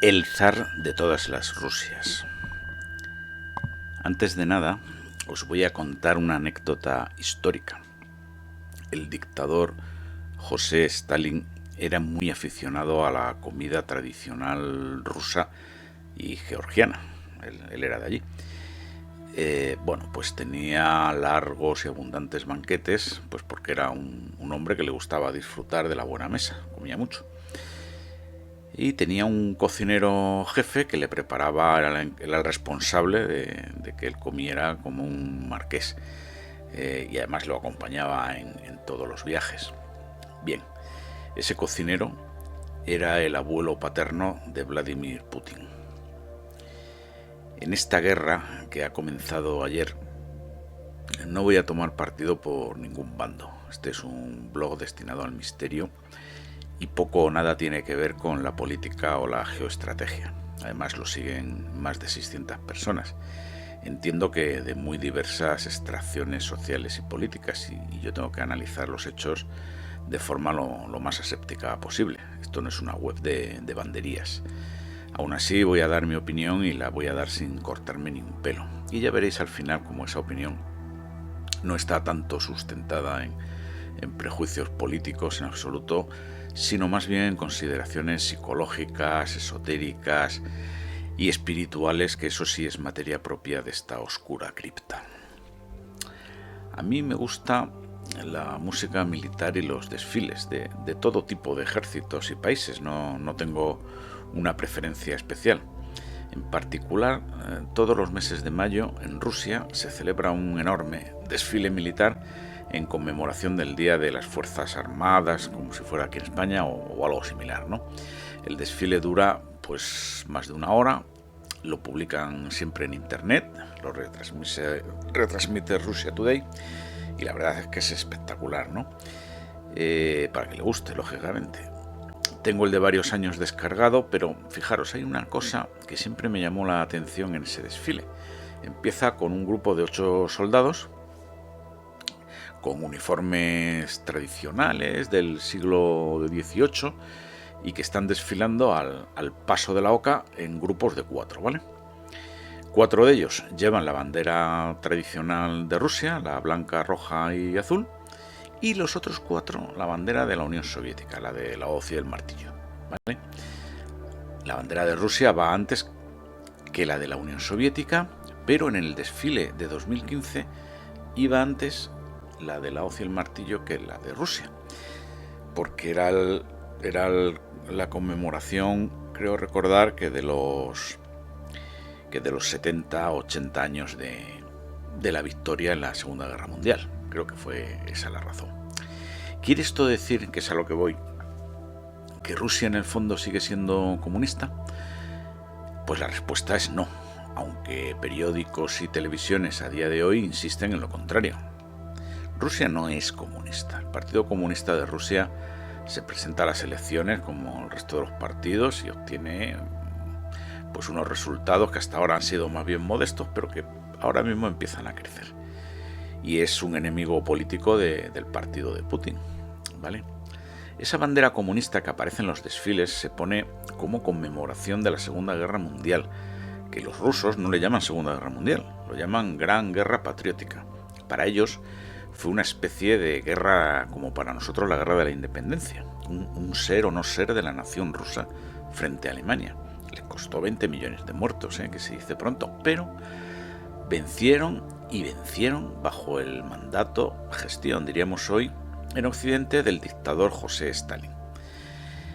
El zar de todas las Rusias. Antes de nada, os voy a contar una anécdota histórica. El dictador José Stalin era muy aficionado a la comida tradicional rusa y georgiana. Él era de allí. Pues tenía largos y abundantes banquetes, pues porque era un hombre que le gustaba disfrutar de la buena mesa, comía mucho. Y tenía un cocinero jefe que le preparaba, era el responsable de que él comiera como un marqués. Y además lo acompañaba en todos los viajes. Bien, ese cocinero era el abuelo paterno de Vladimir Putin. En esta guerra que ha comenzado ayer, no voy a tomar partido por ningún bando. Este es un blog destinado al misterio y poco o nada tiene que ver con la política o la geoestrategia. Además lo siguen más de 600 personas. Entiendo que de muy diversas extracciones sociales y políticas, y yo tengo que analizar los hechos de forma lo más aséptica posible. Esto no es una web de banderías. Aún así voy a dar mi opinión y la voy a dar sin cortarme ni un pelo. Y ya veréis al final cómo esa opinión no está tanto sustentada en prejuicios políticos en absoluto, sino más bien en consideraciones psicológicas, esotéricas y espirituales, que eso sí es materia propia de esta oscura cripta. A mí me gusta la música militar y los desfiles de todo tipo de ejércitos y países, no tengo una preferencia especial. En particular, todos los meses de mayo en Rusia se celebra un enorme desfile militar en conmemoración del Día de las Fuerzas Armadas, como si fuera aquí en España o algo similar, ¿no? El desfile dura pues más de una hora, lo publican siempre en internet, lo retransmite Russia Today, y la verdad es que es espectacular, ¿no? Para que le guste, lógicamente. Tengo el de varios años descargado, pero fijaros, hay una cosa que siempre me llamó la atención en ese desfile. Empieza con un grupo de 8 soldados con uniformes tradicionales del siglo XVIII y que están desfilando al paso de la oca en grupos de 4, ¿vale? 4 de ellos llevan la bandera tradicional de Rusia, la blanca, roja y azul, y los otros 4 la bandera de la Unión Soviética, la de la hoz y el martillo, ¿vale? La bandera de Rusia va antes que la de la Unión Soviética, pero en el desfile de 2015 iba antes la de la hoz y el martillo que la de Rusia, porque era la conmemoración, creo recordar, que de los 70, 80 años de la victoria en la Segunda Guerra Mundial. Creo que fue esa la razón. ¿Quiere esto decir, que es a lo que voy, que Rusia en el fondo sigue siendo comunista? Pues la respuesta es no, aunque periódicos y televisiones a día de hoy insisten en lo contrario. Rusia no es comunista. El Partido Comunista de Rusia se presenta a las elecciones como el resto de los partidos y obtiene pues unos resultados que hasta ahora han sido más bien modestos, pero que ahora mismo empiezan a crecer. Y es un enemigo político del partido de Putin, ¿vale? Esa bandera comunista que aparece en los desfiles se pone como conmemoración de la Segunda Guerra Mundial, que los rusos no le llaman Segunda Guerra Mundial, lo llaman Gran Guerra Patriótica. Para ellos fue una especie de guerra como para nosotros la Guerra de la Independencia, un ser o no ser de la nación rusa frente a Alemania. Les costó 20 millones de muertos, que se dice pronto, pero vencieron bajo el mandato, gestión, diríamos hoy, en Occidente, del dictador José Stalin.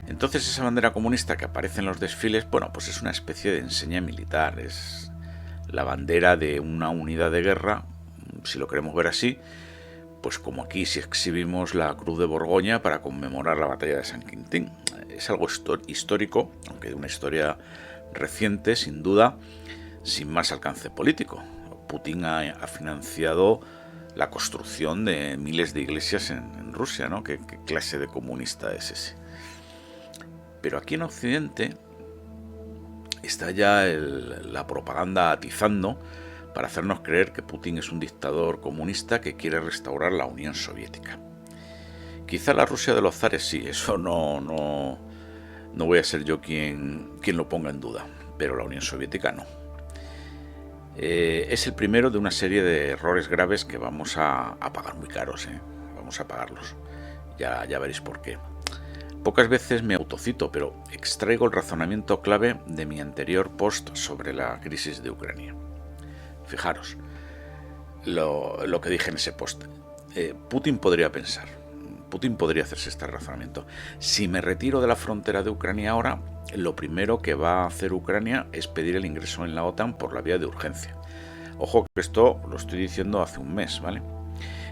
Entonces esa bandera comunista que aparece en los desfiles, bueno, pues es una especie de enseña militar, es la bandera de una unidad de guerra, si lo queremos ver así, pues como aquí si exhibimos la Cruz de Borgoña para conmemorar la batalla de San Quintín. Es algo histórico, aunque de una historia reciente, sin duda, sin más alcance político. Putin ha financiado la construcción de miles de iglesias en Rusia, ¿no? ¿Qué clase de comunista es ese? Pero aquí en Occidente está ya la propaganda atizando para hacernos creer que Putin es un dictador comunista que quiere restaurar la Unión Soviética. Quizá la Rusia de los zares sí, eso no No voy a ser yo quien lo ponga en duda, pero la Unión Soviética no. Es el primero de una serie de errores graves que vamos a pagar muy caros, Vamos a pagarlos. Ya veréis por qué. Pocas veces me autocito, pero extraigo el razonamiento clave de mi anterior post sobre la crisis de Ucrania. Fijaros lo que dije en ese post. Putin podría hacerse este razonamiento. Si me retiro de la frontera de Ucrania ahora, lo primero que va a hacer Ucrania es pedir el ingreso en la OTAN por la vía de urgencia. Ojo que esto lo estoy diciendo hace un mes, ¿vale?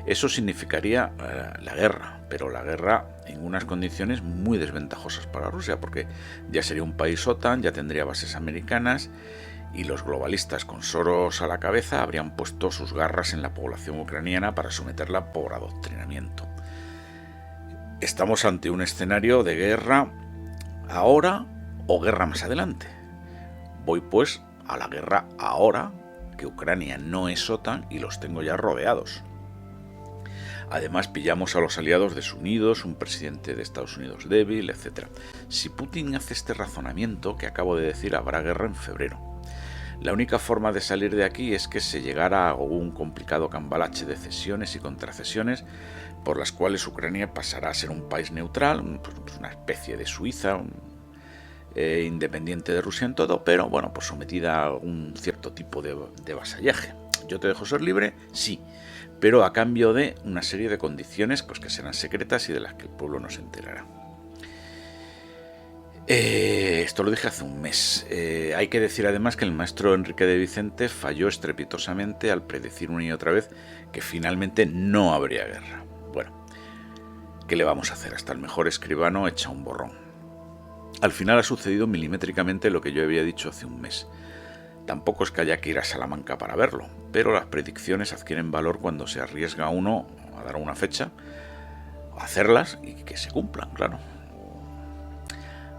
Eso significaría la guerra, pero la guerra en unas condiciones muy desventajosas para Rusia, porque ya sería un país OTAN, ya tendría bases americanas, y los globalistas con Soros a la cabeza habrían puesto sus garras en la población ucraniana para someterla por adoctrinamiento. Estamos ante un escenario de guerra ahora o guerra más adelante. Voy pues a la guerra ahora, que Ucrania no es OTAN y los tengo ya rodeados. Además pillamos a los aliados desunidos, un presidente de Estados Unidos débil, etc. Si Putin hace este razonamiento que acabo de decir, habrá guerra en febrero. La única forma de salir de aquí es que se llegara a un complicado cambalache de cesiones y contracesiones por las cuales Ucrania pasará a ser un país neutral, pues una especie de Suiza, independiente de Rusia en todo, pero bueno, pues sometida a un cierto tipo de vasallaje. Yo te dejo ser libre, sí, pero a cambio de una serie de condiciones pues que serán secretas y de las que el pueblo no se enterará. Esto lo dije hace un mes. Hay que decir además que el maestro Enrique de Vicente falló estrepitosamente al predecir una y otra vez que finalmente no habría guerra. Bueno, ¿qué le vamos a hacer? Hasta el mejor escribano echa un borrón. Al final ha sucedido milimétricamente lo que yo había dicho hace un mes. Tampoco es que haya que ir a Salamanca para verlo, pero las predicciones adquieren valor cuando se arriesga uno a dar una fecha, a hacerlas y que se cumplan, claro.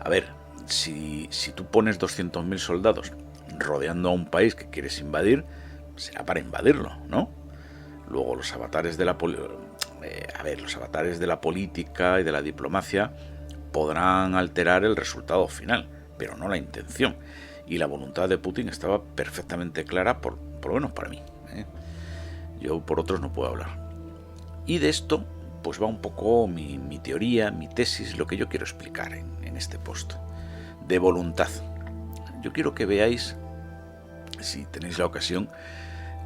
A ver, si tú pones 200.000 soldados rodeando a un país que quieres invadir, será para invadirlo, ¿no? Luego los avatares de la política y de la diplomacia podrán alterar el resultado final, pero no la intención. Y la voluntad de Putin estaba perfectamente clara, por lo menos para mí. Yo por otros no puedo hablar. Y de esto pues va un poco mi teoría, mi tesis, lo que yo quiero explicar en este post. De voluntad. Yo quiero que veáis, si tenéis la ocasión,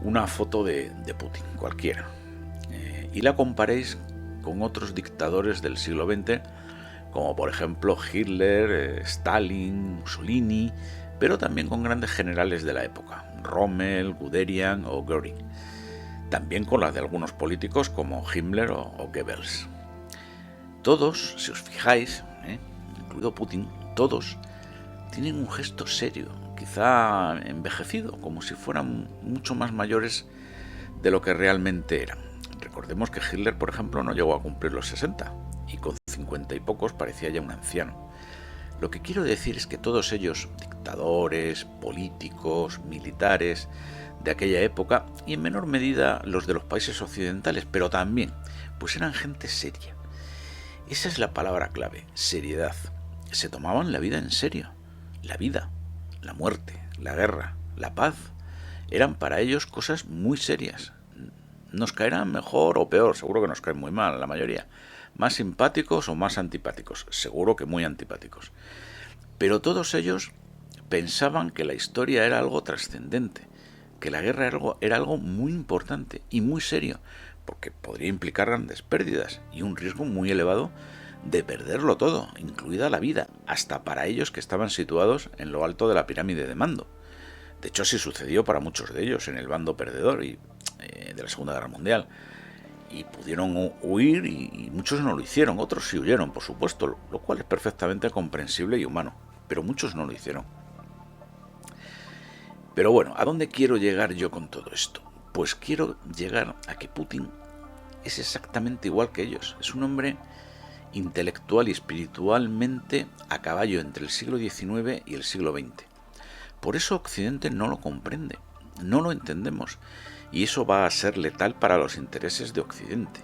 una foto de Putin, cualquiera, y la comparéis con otros dictadores del siglo XX, como por ejemplo Hitler, Stalin, Mussolini, pero también con grandes generales de la época, Rommel, Guderian o Göring. También con las de algunos políticos como Himmler o Goebbels. Todos, si os fijáis, incluido Putin, todos tienen un gesto serio, quizá envejecido, como si fueran mucho más mayores de lo que realmente eran. Recordemos que Hitler, por ejemplo, no llegó a cumplir los 60 y con 50 y pocos parecía ya un anciano. Lo que quiero decir es que todos ellos, dictadores, políticos, militares de aquella época, y en menor medida los de los países occidentales, pero también, pues eran gente seria. Esa es la palabra clave, seriedad. Se tomaban la vida en serio. La vida, la muerte, la guerra, la paz, eran para ellos cosas muy serias. Nos caerán mejor o peor, seguro que nos caen muy mal la mayoría. Más simpáticos o más antipáticos, seguro que muy antipáticos. Pero todos ellos pensaban que la historia era algo trascendente, que la guerra era algo muy importante y muy serio, porque podría implicar grandes pérdidas y un riesgo muy elevado de perderlo todo, incluida la vida, hasta para ellos que estaban situados en lo alto de la pirámide de mando. De hecho, así sucedió para muchos de ellos en el bando perdedor de la Segunda Guerra Mundial. Y pudieron huir y muchos no lo hicieron, otros sí huyeron, por supuesto, lo cual es perfectamente comprensible y humano, pero muchos no lo hicieron. Pero bueno, ¿a dónde quiero llegar yo con todo esto? Pues quiero llegar a que Putin es exactamente igual que ellos. Es un hombre intelectual y espiritualmente a caballo entre el siglo XIX y el siglo XX. Por eso Occidente no lo comprende, no lo entendemos, y eso va a ser letal para los intereses de Occidente.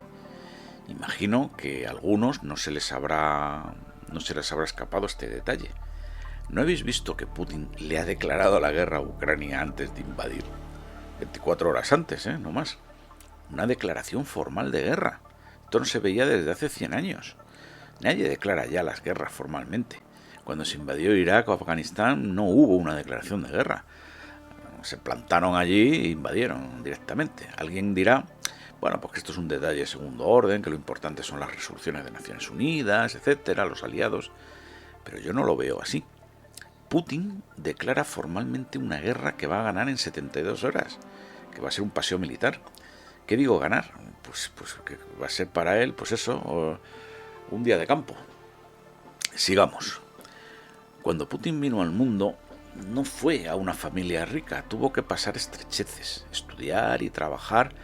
Imagino que a algunos no se les habrá no se les habrá escapado este detalle. ¿No habéis visto que Putin le ha declarado la guerra a Ucrania antes de invadir? 24 horas antes, no más. Una declaración formal de guerra. Esto no se veía desde hace 100 años. Nadie declara ya las guerras formalmente. Cuando se invadió Irak o Afganistán no hubo una declaración de guerra. Se plantaron allí e invadieron directamente. Alguien dirá, bueno, pues que esto es un detalle de segundo orden, que lo importante son las resoluciones de Naciones Unidas, etcétera, los aliados. Pero yo no lo veo así. Putin declara formalmente una guerra que va a ganar en 72 horas, que va a ser un paseo militar. ¿Qué digo ganar? Pues que va a ser para él, pues eso, un día de campo. Sigamos. Cuando Putin vino al mundo, no fue a una familia rica, tuvo que pasar estrecheces, estudiar y trabajar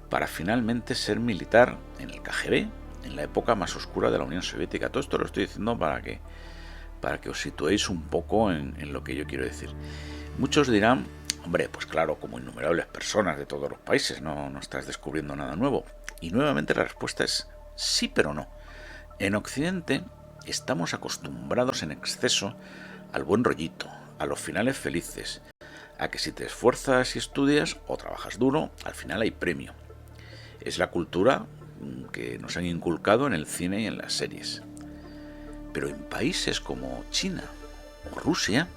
para finalmente ser militar en el KGB, en la época más oscura de la Unión Soviética. Todo esto lo estoy diciendo para que os situéis un poco en lo que yo quiero decir. Muchos dirán, hombre, pues claro, como innumerables personas de todos los países, no estás descubriendo nada nuevo. Y nuevamente la respuesta es sí, pero no. En Occidente estamos acostumbrados en exceso al buen rollito, a los finales felices, a que si te esfuerzas y estudias o trabajas duro, al final hay premio. Es la cultura que nos han inculcado en el cine y en las series. Pero en países como China o Rusia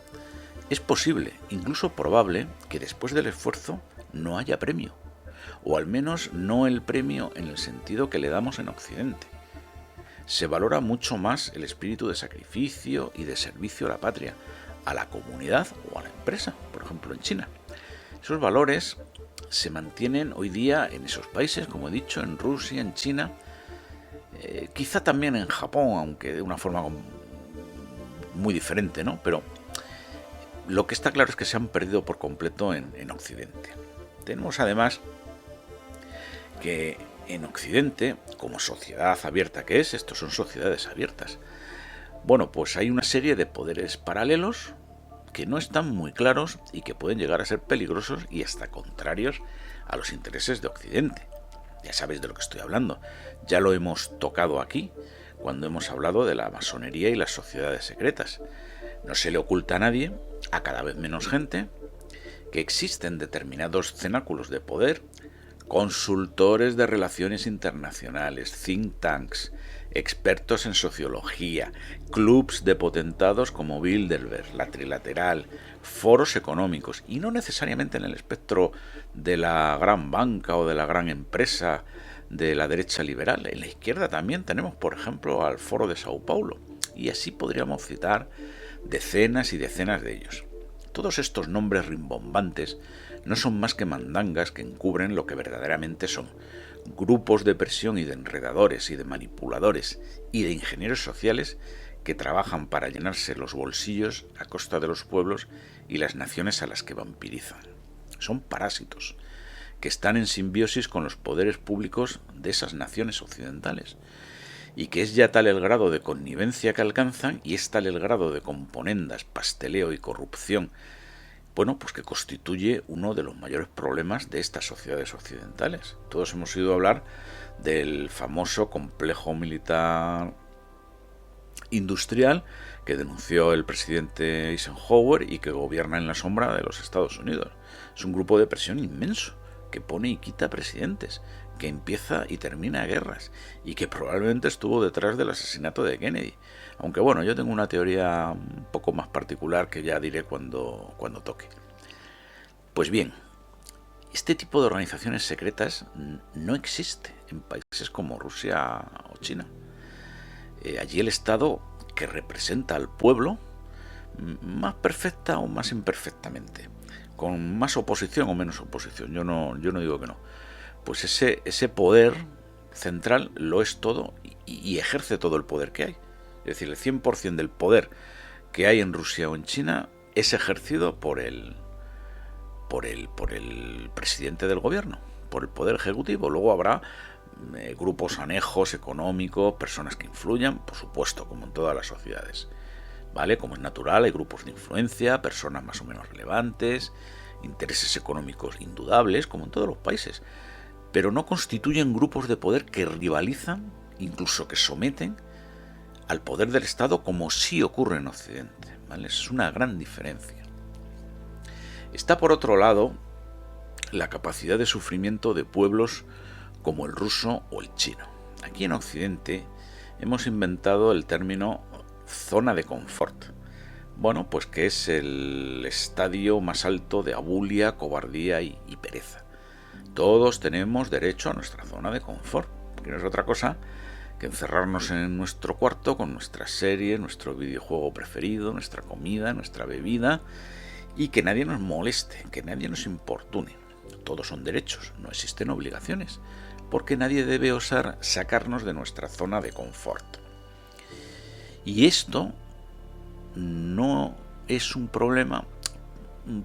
es posible, incluso probable, que después del esfuerzo no haya premio, o al menos no el premio en el sentido que le damos en Occidente. Se valora mucho más el espíritu de sacrificio y de servicio a la patria, a la comunidad o a la empresa, por ejemplo en China. Esos valores se mantienen hoy día en esos países, como he dicho, en Rusia, en China, quizá también en Japón, aunque de una forma muy diferente, ¿no? Pero lo que está claro es que se han perdido por completo en Occidente. Tenemos además que en Occidente, como sociedad abierta que es, estos son sociedades abiertas, bueno, pues hay una serie de poderes paralelos que no están muy claros y que pueden llegar a ser peligrosos y hasta contrarios a los intereses de Occidente. Ya sabéis de lo que estoy hablando. Ya lo hemos tocado aquí, cuando hemos hablado de la masonería y las sociedades secretas. No se le oculta a nadie, a cada vez menos gente, que existen determinados cenáculos de poder, consultores de relaciones internacionales, think tanks, expertos en sociología, clubs de potentados como Bilderberg, la Trilateral, foros económicos, y no necesariamente en el espectro de la gran banca o de la gran empresa de la derecha liberal. En la izquierda también tenemos, por ejemplo, al Foro de Sao Paulo, y así podríamos citar decenas y decenas de ellos. Todos estos nombres rimbombantes no son más que mandangas que encubren lo que verdaderamente son: grupos de presión y de enredadores y de manipuladores y de ingenieros sociales que trabajan para llenarse los bolsillos a costa de los pueblos y las naciones a las que vampirizan. Son parásitos que están en simbiosis con los poderes públicos de esas naciones occidentales, y que es ya tal el grado de connivencia que alcanzan y es tal el grado de componendas, pasteleo y corrupción, bueno, pues que constituye uno de los mayores problemas de estas sociedades occidentales. Todos hemos oído hablar del famoso complejo militar industrial que denunció el presidente Eisenhower y que gobierna en la sombra de los Estados Unidos. Es un grupo de presión inmenso que pone y quita presidentes, que empieza y termina guerras y que probablemente estuvo detrás del asesinato de Kennedy. Aunque bueno, yo tengo una teoría un poco más particular que ya diré cuando toque. Pues bien, este tipo de organizaciones secretas no existe en países como Rusia o China. Allí el Estado, que representa al pueblo, más perfecta o más imperfectamente, con más oposición o menos oposición, yo no digo que no, pues ese poder central lo es todo y ejerce todo el poder que hay. Es decir, el 100% del poder que hay en Rusia o en China es ejercido por el presidente del gobierno, por el poder ejecutivo. Luego habrá grupos anejos económicos, personas que influyan, por supuesto, como en todas las sociedades, ¿vale? Como es natural, hay grupos de influencia, personas más o menos relevantes, intereses económicos indudables, como en todos los países, pero no constituyen grupos de poder que rivalizan, incluso que someten al poder del Estado como sí ocurre en Occidente, ¿vale? Es una gran diferencia. Está por otro lado la capacidad de sufrimiento de pueblos como el ruso o el chino. Aquí en Occidente hemos inventado el término zona de confort. Bueno, pues que es el estadio más alto de abulia, cobardía y pereza. Todos tenemos derecho a nuestra zona de confort, que no es otra cosa que encerrarnos en nuestro cuarto con nuestra serie, nuestro videojuego preferido, nuestra comida, nuestra bebida, y que nadie nos moleste, que nadie nos importune. Todos son derechos, no existen obligaciones, porque nadie debe osar sacarnos de nuestra zona de confort. Y esto no es un problema,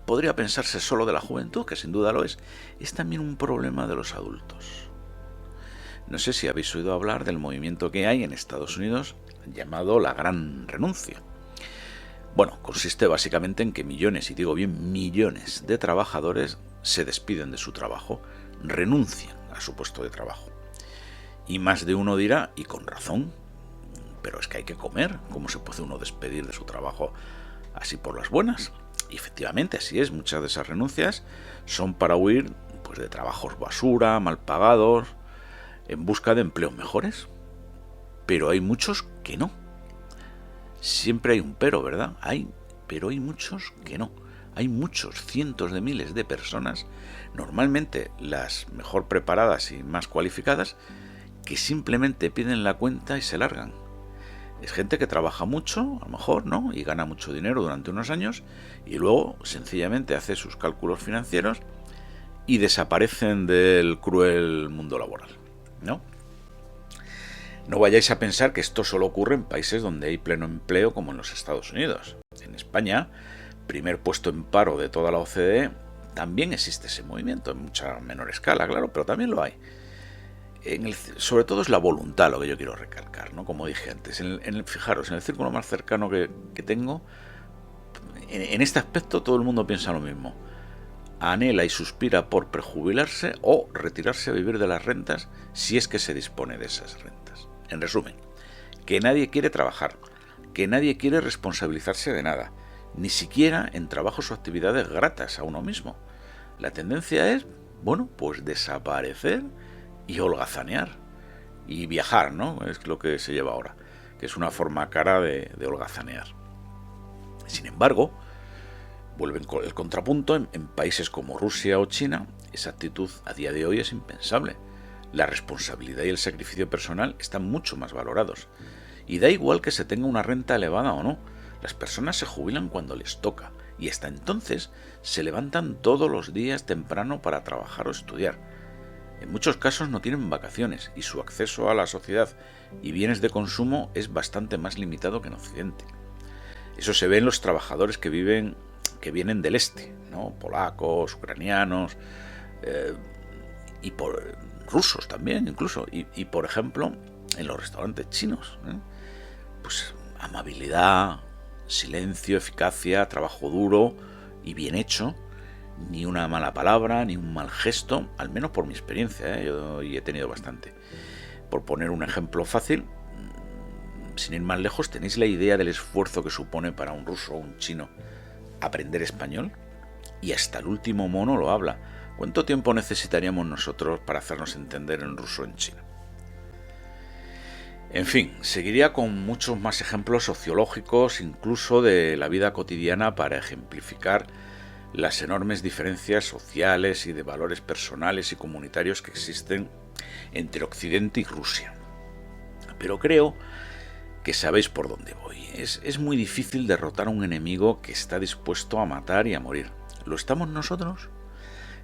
podría pensarse solo de la juventud, que sin duda lo es también un problema de los adultos. No sé si habéis oído hablar del movimiento que hay en Estados Unidos llamado la Gran Renuncia. Bueno, consiste básicamente en que millones, y digo bien millones, de trabajadores se despiden de su trabajo, renuncian a su puesto de trabajo. Y más de uno dirá, y con razón, pero es que hay que comer, ¿cómo se puede uno despedir de su trabajo así por las buenas? Y efectivamente así es, muchas de esas renuncias son para huir pues, de trabajos basura, mal pagados, en busca de empleos mejores. Pero hay muchos que no. Siempre hay un pero, ¿verdad? Pero hay muchos que no. Hay muchos, cientos de miles de personas, normalmente las mejor preparadas y más cualificadas, que simplemente piden la cuenta y se largan. Es gente que trabaja mucho, a lo mejor, ¿no? Y gana mucho dinero durante unos años y luego sencillamente hace sus cálculos financieros y desaparecen del cruel mundo laboral, ¿no? No vayáis a pensar que esto solo ocurre en países donde hay pleno empleo como en los Estados Unidos. En España, primer puesto en paro de toda la OCDE, también existe ese movimiento, en mucha menor escala, claro, pero también lo hay. Sobre todo es la voluntad lo que yo quiero recalcar, ¿no? Como dije antes, fijaros, en el círculo más cercano que tengo, en este aspecto todo el mundo piensa lo mismo. Anhela y suspira por prejubilarse o retirarse a vivir de las rentas si es que se dispone de esas rentas. En resumen, que nadie quiere trabajar, que nadie quiere responsabilizarse de nada, ni siquiera en trabajos o actividades gratas a uno mismo. La tendencia es, bueno, pues desaparecer y holgazanear y viajar, ¿no? Es lo que se lleva ahora, que es una forma cara de holgazanear. Sin embargo, vuelven con el contrapunto, en países como Rusia o China, esa actitud a día de hoy es impensable. La responsabilidad y el sacrificio personal están mucho más valorados. Y da igual que se tenga una renta elevada o no, las personas se jubilan cuando les toca y hasta entonces se levantan todos los días temprano para trabajar o estudiar. En muchos casos no tienen vacaciones y su acceso a la sociedad y bienes de consumo es bastante más limitado que en Occidente. Eso se ve en los trabajadores que vienen del este, ¿no? Polacos, ucranianos y rusos también incluso. Y por ejemplo, en los restaurantes chinos, ¿eh? Pues amabilidad, silencio, eficacia, trabajo duro y bien hecho. Ni una mala palabra, ni un mal gesto, al menos por mi experiencia, yo he tenido bastante. Por poner un ejemplo fácil, sin ir más lejos, ¿tenéis la idea del esfuerzo que supone para un ruso o un chino aprender español? Y hasta el último mono lo habla. ¿Cuánto tiempo necesitaríamos nosotros para hacernos entender en ruso o en chino? En fin, seguiría con muchos más ejemplos sociológicos, incluso de la vida cotidiana, para ejemplificar las enormes diferencias sociales y de valores personales y comunitarios que existen entre Occidente y Rusia. Pero creo que sabéis por dónde voy. Es muy difícil derrotar a un enemigo que está dispuesto a matar y a morir. ¿Lo estamos nosotros?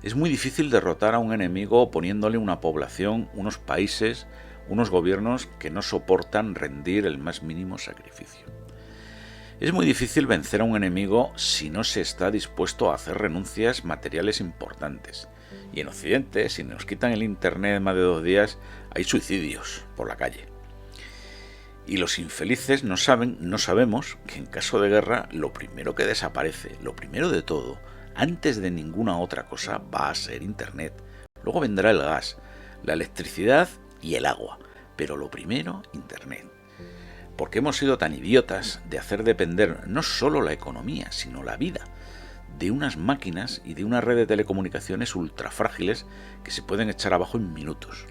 Es muy difícil derrotar a un enemigo poniéndole una población, unos países, unos gobiernos que no soportan rendir el más mínimo sacrificio. Es muy difícil vencer a un enemigo si no se está dispuesto a hacer renuncias materiales importantes. Y en Occidente, si nos quitan el internet más de 2 días, hay suicidios por la calle. Y los infelices no sabemos que en caso de guerra lo primero que desaparece, lo primero de todo, antes de ninguna otra cosa, va a ser internet. Luego vendrá el gas, la electricidad y el agua. Pero lo primero, internet. porque hemos sido tan idiotas de hacer depender no solo la economía, sino la vida, de unas máquinas y de una red de telecomunicaciones ultra frágiles que se pueden echar abajo en minutos.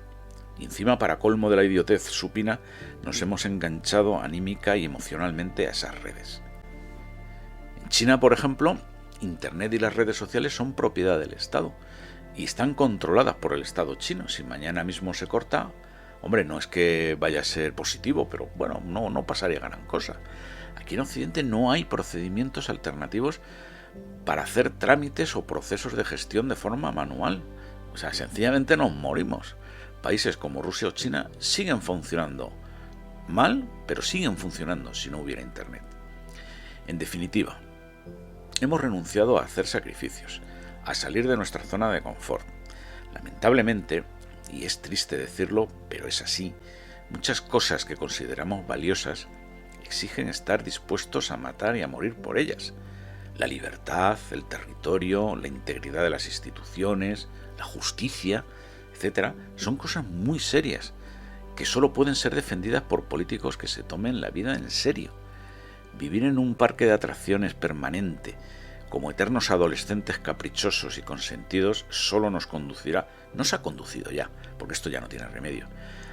Y encima, para colmo de la idiotez supina, nos hemos enganchado anímica y emocionalmente a esas redes. En China, por ejemplo, Internet y las redes sociales son propiedad del Estado y están controladas por el Estado chino. Si mañana mismo se corta, hombre, no es que vaya a ser positivo, pero bueno, no pasaría gran cosa. Aquí en Occidente no hay procedimientos alternativos para hacer trámites o procesos de gestión de forma manual. O sea, sencillamente nos morimos. Países como Rusia o China siguen funcionando mal, pero siguen funcionando si no hubiera Internet. En definitiva, hemos renunciado a hacer sacrificios, a salir de nuestra zona de confort. Lamentablemente, y es triste decirlo, pero es así, muchas cosas que consideramos valiosas exigen estar dispuestos a matar y a morir por ellas. La libertad, el territorio, la integridad de las instituciones, la justicia, etcétera, son cosas muy serias que solo pueden ser defendidas por políticos que se tomen la vida en serio. Vivir en un parque de atracciones permanente, como eternos adolescentes caprichosos y consentidos, solo nos conducirá, nos ha conducido ya, porque esto ya no tiene remedio,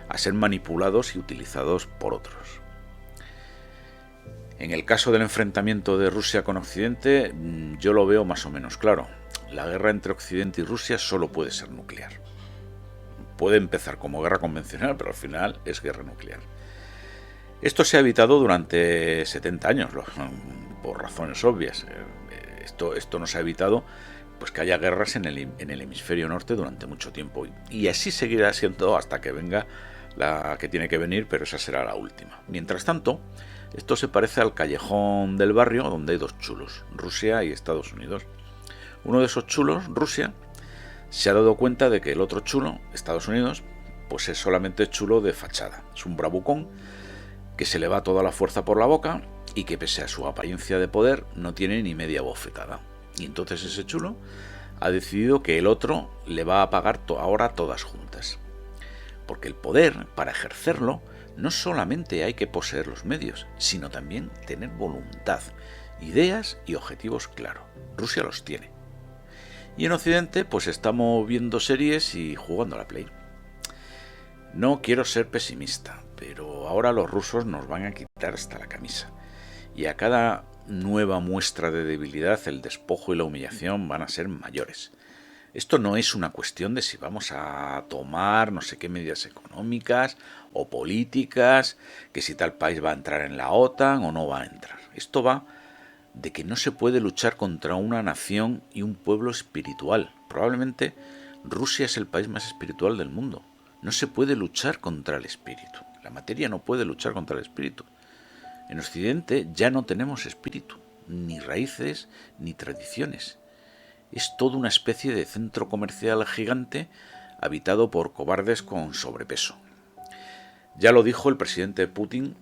a ser manipulados y utilizados por otros. En el caso del enfrentamiento de Rusia con Occidente, yo lo veo más o menos claro. La guerra entre Occidente y Rusia solo puede ser nuclear. Puede empezar como guerra convencional, pero al final es guerra nuclear. Esto se ha evitado durante 70 años, por razones obvias. Esto nos ha evitado pues que haya guerras en el hemisferio norte durante mucho tiempo. Y así seguirá siendo hasta que venga la que tiene que venir, pero esa será la última. Mientras tanto, esto se parece al callejón del barrio donde hay dos chulos, Rusia y Estados Unidos. Uno de esos chulos, Rusia, se ha dado cuenta de que el otro chulo, Estados Unidos, pues es solamente chulo de fachada. Es un bravucón que se le va toda la fuerza por la boca y que pese a su apariencia de poder no tiene ni media bofetada. Y entonces ese chulo ha decidido que el otro le va a pagar ahora todas juntas. Porque el poder, para ejercerlo, no solamente hay que poseer los medios, sino también tener voluntad, ideas y objetivos claros. Rusia los tiene. Y en Occidente, pues estamos viendo series y jugando a la Play. No quiero ser pesimista, pero ahora los rusos nos van a quitar hasta la camisa. Y a cada nueva muestra de debilidad, el despojo y la humillación van a ser mayores. Esto no es una cuestión de si vamos a tomar no sé qué medidas económicas o políticas, que si tal país va a entrar en la OTAN o no va a entrar. Esto va de que no se puede luchar contra una nación y un pueblo espiritual. Probablemente Rusia es el país más espiritual del mundo. No se puede luchar contra el espíritu. La materia no puede luchar contra el espíritu. En Occidente ya no tenemos espíritu, ni raíces, ni tradiciones. Es toda una especie de centro comercial gigante habitado por cobardes con sobrepeso. Ya lo dijo el presidente Putin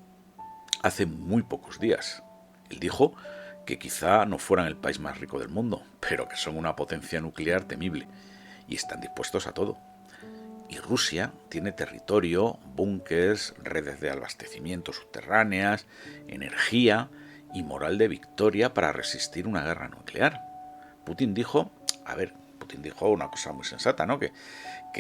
hace muy pocos días. Él dijo que quizá no fueran el país más rico del mundo, pero que son una potencia nuclear temible y están dispuestos a todo. Y Rusia tiene territorio, búnkers, redes de abastecimiento subterráneas, energía y moral de victoria para resistir una guerra nuclear. Putin dijo una cosa muy sensata, ¿no? Que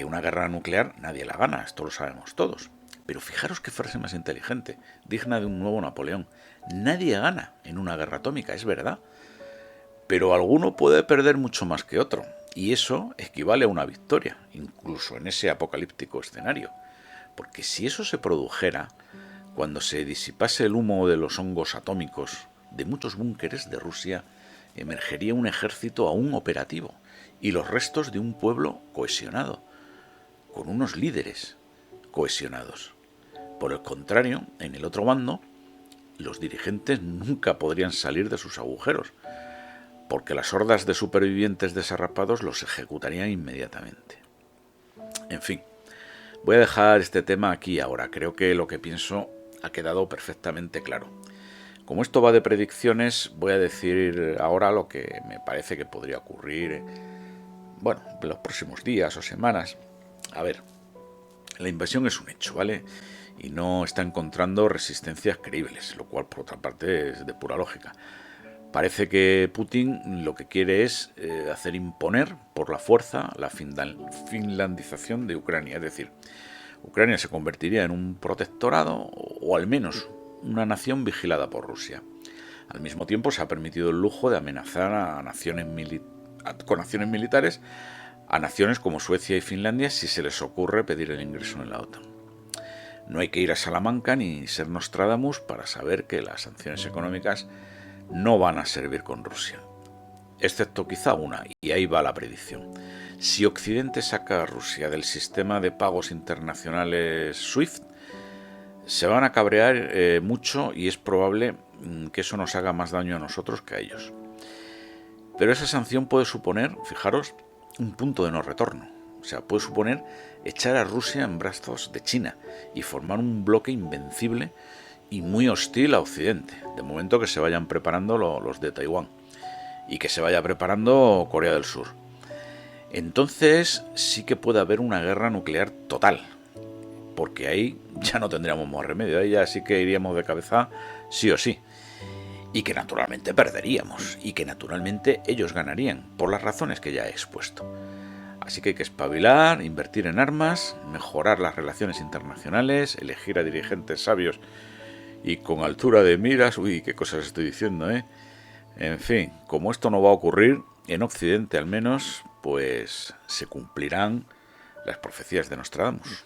una guerra nuclear nadie la gana, esto lo sabemos todos. Pero fijaros qué frase más inteligente, digna de un nuevo Napoleón. Nadie gana en una guerra atómica, es verdad. Pero alguno puede perder mucho más que otro. Y eso equivale a una victoria, incluso en ese apocalíptico escenario. Porque si eso se produjera, cuando se disipase el humo de los hongos atómicos de muchos búnkeres de Rusia, emergería un ejército aún operativo y los restos de un pueblo cohesionado, con unos líderes cohesionados. Por el contrario, en el otro bando, los dirigentes nunca podrían salir de sus agujeros, porque las hordas de supervivientes desarrapados los ejecutarían inmediatamente. En fin, voy a dejar este tema aquí ahora. Creo que lo que pienso ha quedado perfectamente claro. Como esto va de predicciones, voy a decir ahora lo que me parece que podría ocurrir, en los próximos días o semanas. A ver, la invasión es un hecho, ¿vale? y no está encontrando resistencias creíbles, lo cual por otra parte es de pura lógica. Parece que Putin lo que quiere es hacer imponer por la fuerza la finlandización de Ucrania, es decir, Ucrania se convertiría en un protectorado o al menos una nación vigilada por Rusia. Al mismo tiempo se ha permitido el lujo de amenazar a con acciones militares a naciones como Suecia y Finlandia si se les ocurre pedir el ingreso en la OTAN. No hay que ir a Salamanca ni ser Nostradamus para saber que las sanciones económicas no van a servir con Rusia. Excepto quizá una, y ahí va la predicción. Si Occidente saca a Rusia del sistema de pagos internacionales SWIFT, se van a cabrear mucho y es probable que eso nos haga más daño a nosotros que a ellos. Pero esa sanción puede suponer, fijaros, un punto de no retorno. O sea, puede suponer echar a Rusia en brazos de China y formar un bloque invencible y muy hostil a Occidente. De momento que se vayan preparando los de Taiwán y que se vaya preparando Corea del Sur. Entonces sí que puede haber una guerra nuclear total, porque ahí ya no tendríamos más remedio, ahí ya sí que iríamos de cabeza sí o sí. Y que naturalmente perderíamos, y que naturalmente ellos ganarían, por las razones que ya he expuesto. Así que hay que espabilar, invertir en armas, mejorar las relaciones internacionales, elegir a dirigentes sabios y con altura de miras. Uy, qué cosas estoy diciendo, ¿eh? En fin, como esto no va a ocurrir, en Occidente al menos, pues se cumplirán las profecías de Nostradamus.